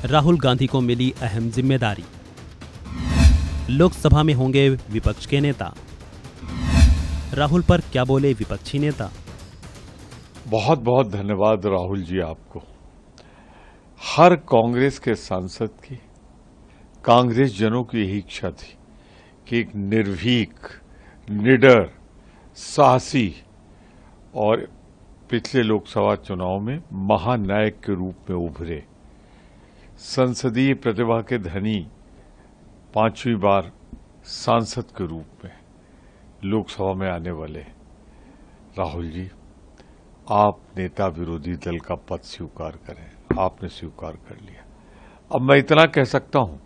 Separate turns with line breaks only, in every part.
राहुल गांधी को मिली अहम जिम्मेदारी। लोकसभा में होंगे विपक्ष के नेता। राहुल पर क्या बोले विपक्षी नेता।
बहुत बहुत धन्यवाद राहुल जी आपको। हर कांग्रेस के सांसद की, कांग्रेस जनों की यही इच्छा थी कि एक निर्भीक, निडर, साहसी और पिछले लोकसभा चुनाव में महानायक के रूप में उभरे, संसदीय प्रतिभा के धनी, 5वीं बार सांसद के रूप में लोकसभा में आने वाले राहुल जी, आप नेता विरोधी दल का पद स्वीकार करें। आपने स्वीकार कर लिया। अब मैं इतना कह सकता हूं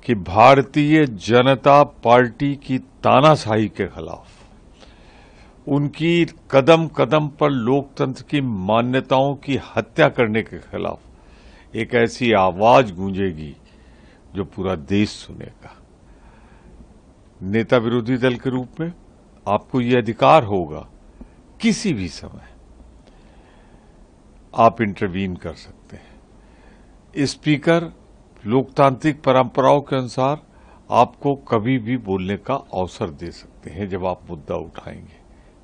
कि भारतीय जनता पार्टी की तानाशाही के खिलाफ, उनकी कदम कदम पर लोकतंत्र की मान्यताओं की हत्या करने के खिलाफ एक ऐसी आवाज गूंजेगी जो पूरा देश सुनेगा। नेता विरोधी दल के रूप में आपको ये अधिकार होगा, किसी भी समय आप इंटरवीन कर सकते हैं। स्पीकर लोकतांत्रिक परंपराओं के अनुसार आपको कभी भी बोलने का अवसर दे सकते हैं जब आप मुद्दा उठाएंगे।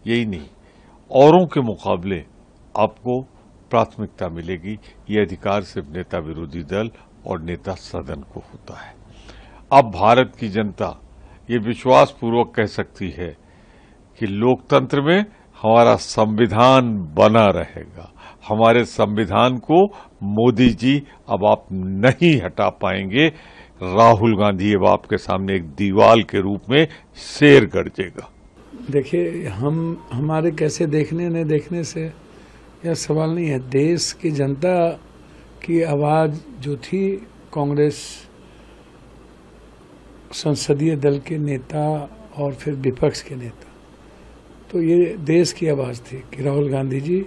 यही नहीं, औरों के मुकाबले आपको प्राथमिकता मिलेगी। ये अधिकार सिर्फ नेता विरोधी दल और नेता सदन को होता है। अब भारत की जनता ये विश्वास पूर्वक कह सकती है कि लोकतंत्र में हमारा संविधान बना रहेगा। हमारे संविधान को मोदी जी अब आप नहीं हटा पाएंगे। राहुल गांधी अब आपके सामने एक दीवार के रूप में शेर गरजेगा।
देखिए, हमारे कैसे देखने न देखने से यह सवाल नहीं है। देश की जनता की आवाज जो थी, कांग्रेस संसदीय दल के नेता और फिर विपक्ष के नेता, तो ये देश की आवाज थी कि राहुल गांधी जी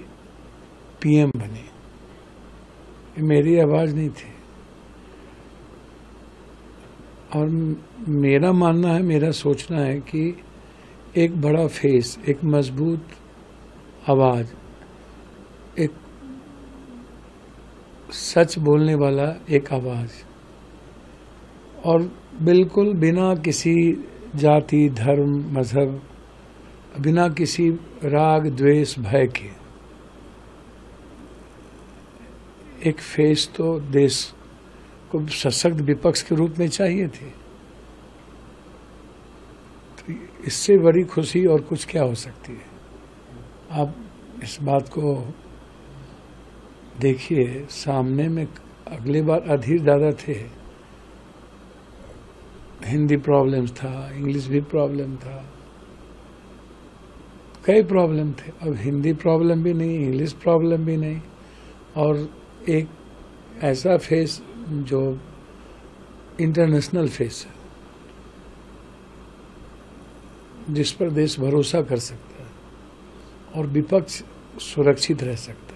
पीएम बने। ये मेरी आवाज नहीं थी। और मेरा मानना है, मेरा सोचना है कि एक बड़ा फेस, एक मजबूत आवाज, एक सच बोलने वाला एक आवाज, और बिल्कुल बिना किसी जाति, धर्म, मजहब, बिना किसी राग, द्वेष, भय के एक फेस तो देश को सशक्त विपक्ष के रूप में चाहिए थी। तो इससे बड़ी खुशी और कुछ क्या हो सकती है। आप इस बात को देखिए, सामने में अगली बार अधीर दादा थे, हिंदी प्रॉब्लम था, इंग्लिश भी प्रॉब्लम था, कई प्रॉब्लम थे। अब हिंदी प्रॉब्लम भी नहीं, इंग्लिश प्रॉब्लम भी नहीं, और एक ऐसा फेस जो इंटरनेशनल फेस है, जिस पर देश भरोसा कर सकता है और विपक्ष सुरक्षित रह सकता है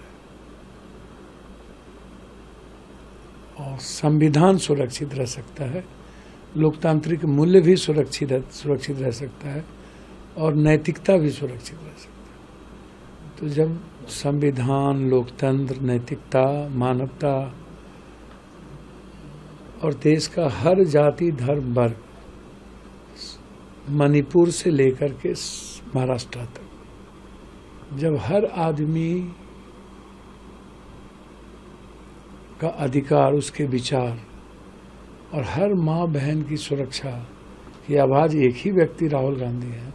और संविधान सुरक्षित रह सकता है, लोकतांत्रिक मूल्य भी सुरक्षित रह सकता है और नैतिकता भी सुरक्षित रह सकता है। तो जब संविधान, लोकतंत्र, नैतिकता, मानवता और देश का हर जाति, धर्म, वर्ग, मणिपुर से लेकर के महाराष्ट्र तक, जब हर आदमी का अधिकार, उसके विचार और हर माँ बहन की सुरक्षा की आवाज एक ही व्यक्ति राहुल गांधी है,